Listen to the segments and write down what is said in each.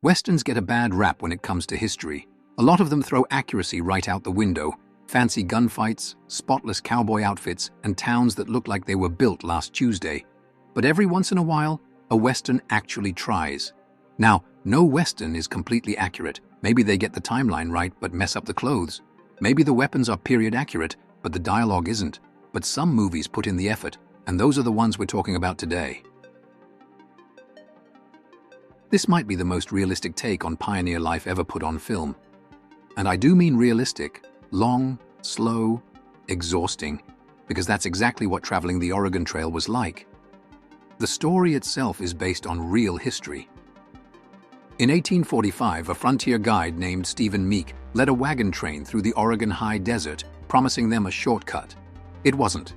Westerns get a bad rap when it comes to history. A lot of them throw accuracy right out the window. Fancy gunfights, spotless cowboy outfits, and towns that look like they were built last Tuesday. But every once in a while, a Western actually tries. Now, no Western is completely accurate. Maybe they get the timeline right but mess up the clothes. Maybe the weapons are period accurate, but the dialogue isn't. But some movies put in the effort, and those are the ones we're talking about today. This might be the most realistic take on pioneer life ever put on film. And I do mean realistic, long, slow, exhausting, because that's exactly what traveling the Oregon Trail was like. The story itself is based on real history. In 1845, a frontier guide named Stephen Meek led a wagon train through the Oregon high desert, promising them a shortcut. It wasn't.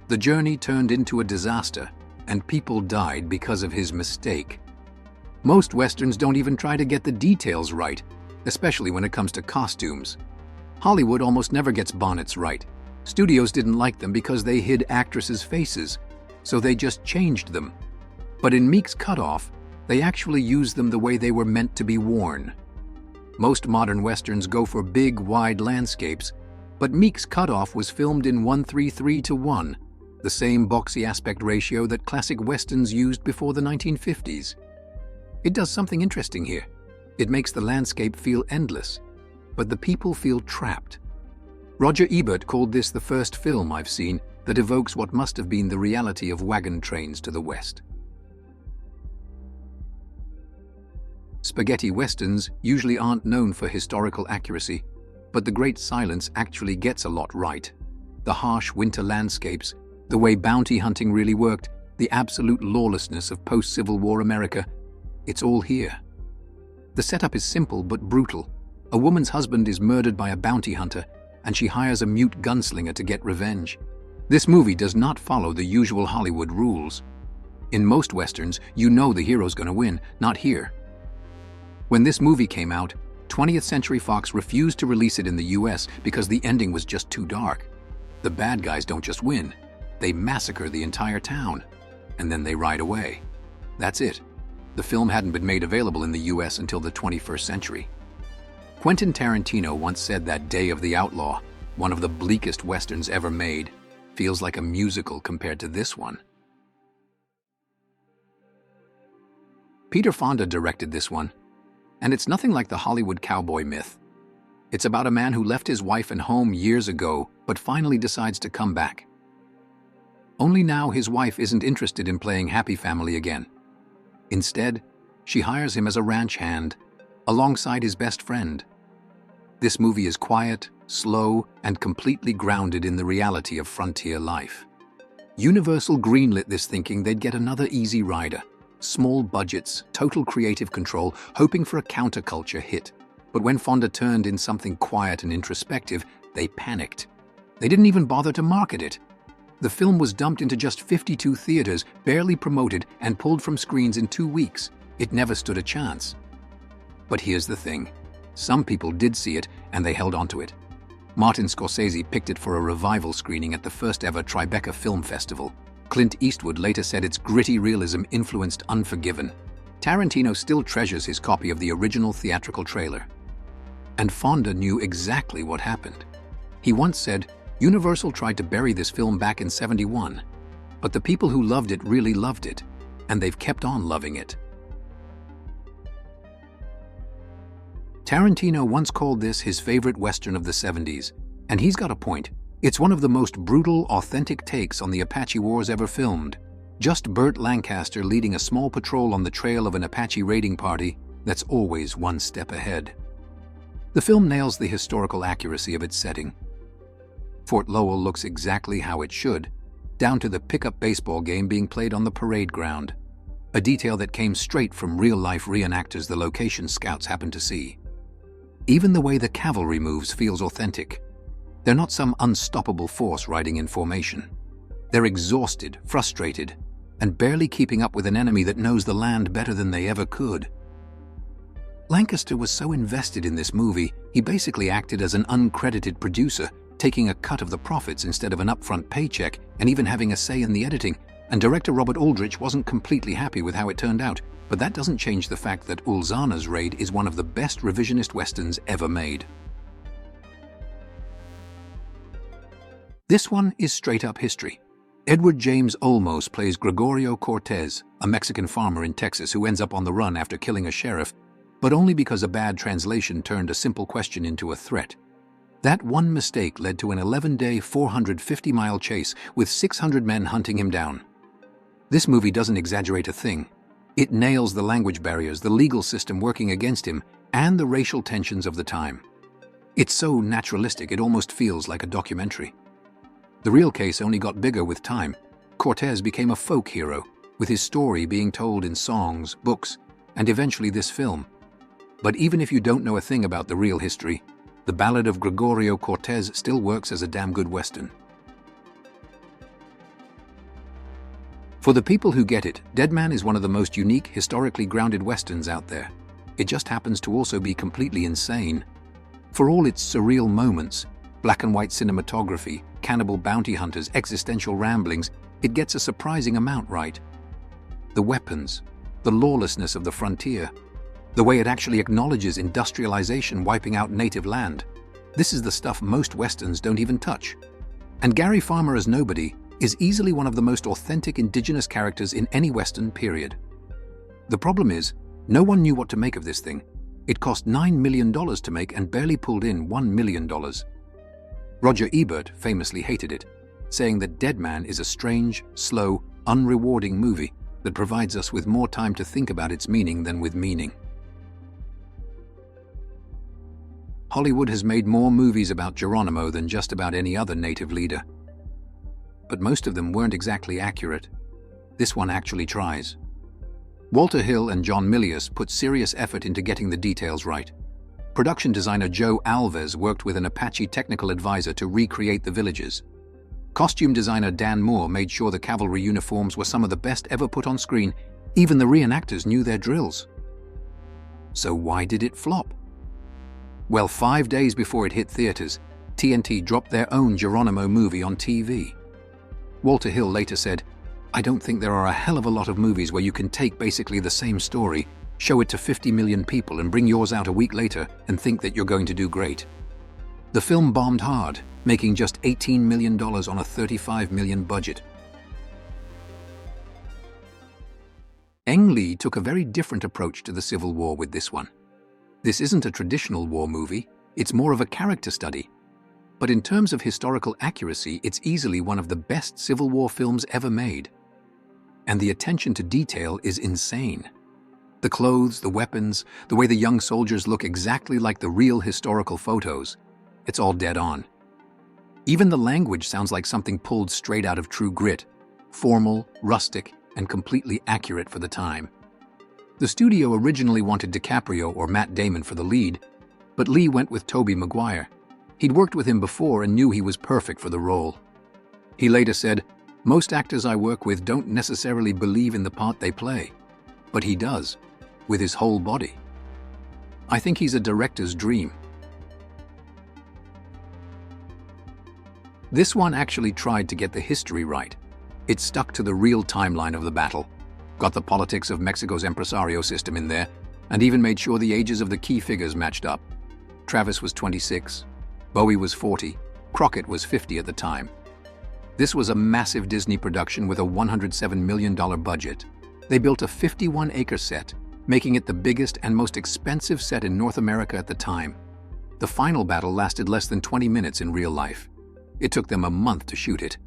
The journey turned into a disaster, and people died because of his mistake. Most Westerns don't even try to get the details right, especially when it comes to costumes. Hollywood almost never gets bonnets right. Studios didn't like them because they hid actresses' faces, so they just changed them. But in Meek's Cutoff, they actually used them the way they were meant to be worn. Most modern Westerns go for big, wide landscapes, but Meek's Cutoff was filmed in 1:3:1, the same boxy aspect ratio that classic Westerns used before the 1950s. It does something interesting here. It makes the landscape feel endless, but the people feel trapped. Roger Ebert called this the first film I've seen that evokes what must have been the reality of wagon trains to the West. Spaghetti Westerns usually aren't known for historical accuracy, but The Great Silence actually gets a lot right. The harsh winter landscapes, the way bounty hunting really worked, the absolute lawlessness of post-Civil War America, it's all here. The setup is simple but brutal. A woman's husband is murdered by a bounty hunter, and she hires a mute gunslinger to get revenge. This movie does not follow the usual Hollywood rules. In most Westerns, you know the hero's gonna win, not here. When this movie came out, 20th Century Fox refused to release it in the US because the ending was just too dark. The bad guys don't just win, they massacre the entire town, and then they ride away. That's it. The film hadn't been made available in the US until the 21st century. Quentin Tarantino once said that Day of the Outlaw, one of the bleakest Westerns ever made, feels like a musical compared to this one. Peter Fonda directed this one, and it's nothing like the Hollywood cowboy myth. It's about a man who left his wife and home years ago, but finally decides to come back. Only now his wife isn't interested in playing happy family again. Instead, she hires him as a ranch hand, alongside his best friend. This movie is quiet, slow, and completely grounded in the reality of frontier life. Universal greenlit this thinking they'd get another Easy Rider. Small budgets, total creative control, hoping for a counterculture hit. But when Fonda turned in something quiet and introspective, they panicked. They didn't even bother to market it. The film was dumped into just 52 theaters, barely promoted, and pulled from screens in 2 weeks. It never stood a chance. But here's the thing. Some people did see it, and they held onto it. Martin Scorsese picked it for a revival screening at the first ever Tribeca Film Festival. Clint Eastwood later said its gritty realism influenced Unforgiven. Tarantino still treasures his copy of the original theatrical trailer. And Fonda knew exactly what happened. He once said, Universal tried to bury this film back in '71, but the people who loved it really loved it, and they've kept on loving it. Tarantino once called this his favorite Western of the '70s, and he's got a point. It's one of the most brutal, authentic takes on the Apache Wars ever filmed. Just Burt Lancaster leading a small patrol on the trail of an Apache raiding party that's always one step ahead. The film nails the historical accuracy of its setting. Fort Lowell looks exactly how it should, down to the pickup baseball game being played on the parade ground, a detail that came straight from real-life reenactors the location scouts happened to see. Even the way the cavalry moves feels authentic. They're not some unstoppable force riding in formation. They're exhausted, frustrated, and barely keeping up with an enemy that knows the land better than they ever could. Lancaster was so invested in this movie, he basically acted as an uncredited producer, taking a cut of the profits instead of an upfront paycheck and even having a say in the editing. and director Robert Aldrich wasn't completely happy with how it turned out, but that doesn't change the fact that Ulzana's Raid is one of the best revisionist westerns ever made. This one is straight-up history. Edward James Olmos plays Gregorio Cortez, a Mexican farmer in Texas who ends up on the run after killing a sheriff, but only because a bad translation turned a simple question into a threat. That one mistake led to an 11-day, 450-mile chase with 600 men hunting him down. This movie doesn't exaggerate a thing. It nails the language barriers, the legal system working against him, and the racial tensions of the time. It's so naturalistic it almost feels like a documentary. The real case only got bigger with time. Cortez became a folk hero, with his story being told in songs, books, and eventually this film. But even if you don't know a thing about the real history, the Ballad of Gregorio Cortez still works as a damn good western. For the people who get it, Dead Man is one of the most unique, historically grounded westerns out there. It just happens to also be completely insane. For all its surreal moments, black and white cinematography, cannibal bounty hunters, existential ramblings, it gets a surprising amount right. The weapons, the lawlessness of the frontier, the way it actually acknowledges industrialization wiping out native land. This is the stuff most westerns don't even touch. And Gary Farmer as Nobody is easily one of the most authentic indigenous characters in any western period. The problem is, no one knew what to make of this thing. It cost $9 million to make and barely pulled in $1 million. Roger Ebert famously hated it, saying that Dead Man is a strange, slow, unrewarding movie that provides us with more time to think about its meaning than with meaning. Hollywood has made more movies about Geronimo than just about any other native leader. But most of them weren't exactly accurate. This one actually tries. Walter Hill and John Milius put serious effort into getting the details right. Production designer Joe Alves worked with an Apache technical advisor to recreate the villages. Costume designer Dan Moore made sure the cavalry uniforms were some of the best ever put on screen. Even the reenactors knew their drills. So why did it flop? Well, 5 days before it hit theaters, TNT dropped their own Geronimo movie on TV. Walter Hill later said, "I don't think there are a hell of a lot of movies where you can take basically the same story, show it to 50 million people and bring yours out a week later and think that you're going to do great." The film bombed hard, making just $18 million on a $35 million budget. Ang Lee took a very different approach to the Civil War with this one. This isn't a traditional war movie, it's more of a character study. But in terms of historical accuracy, it's easily one of the best Civil War films ever made. And the attention to detail is insane. The clothes, the weapons, the way the young soldiers look exactly like the real historical photos. It's all dead on. Even the language sounds like something pulled straight out of True Grit, formal, rustic, and completely accurate for the time. The studio originally wanted DiCaprio or Matt Damon for the lead, but Lee went with Tobey Maguire. He'd worked with him before and knew he was perfect for the role. He later said, "Most actors I work with don't necessarily believe in the part they play, but he does, with his whole body. I think he's a director's dream." This one actually tried to get the history right. It stuck to the real timeline of the battle, got the politics of Mexico's impresario system in there, and even made sure the ages of the key figures matched up. Travis was 26, Bowie was 40, Crockett was 50 at the time. This was a massive Disney production with a $107 million budget. They built a 51-acre set, making it the biggest and most expensive set in North America at the time. The final battle lasted less than 20 minutes in real life. It took them a month to shoot it.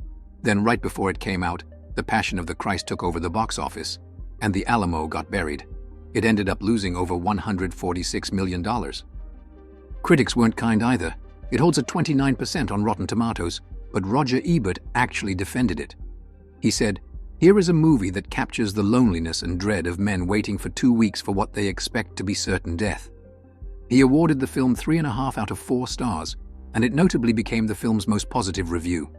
Then right before it came out, The Passion of the Christ took over the box office, and the Alamo got buried. It ended up losing over $146 million. Critics weren't kind either. It holds a 29% on Rotten Tomatoes, but Roger Ebert actually defended it. He said, "Here is a movie that captures the loneliness and dread of men waiting for 2 weeks for what they expect to be certain death." He awarded the film 3.5 out of 4 stars, and it notably became the film's most positive review.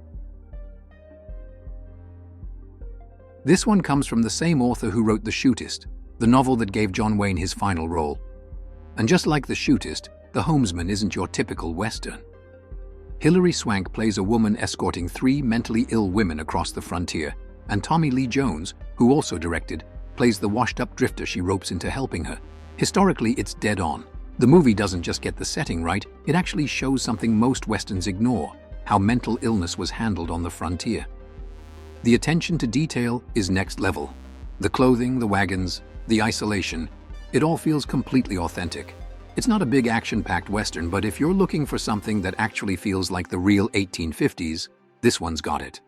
This one comes from the same author who wrote The Shootist, the novel that gave John Wayne his final role. And just like The Shootist, The Homesman isn't your typical Western. Hilary Swank plays a woman escorting 3 mentally ill women across the frontier, and Tommy Lee Jones, who also directed, plays the washed-up drifter she ropes into helping her. Historically, it's dead on. The movie doesn't just get the setting right, it actually shows something most Westerns ignore: how mental illness was handled on the frontier. The attention to detail is next level. The clothing, the wagons, the isolation, it all feels completely authentic. It's not a big action-packed Western, but if you're looking for something that actually feels like the real 1850s, this one's got it.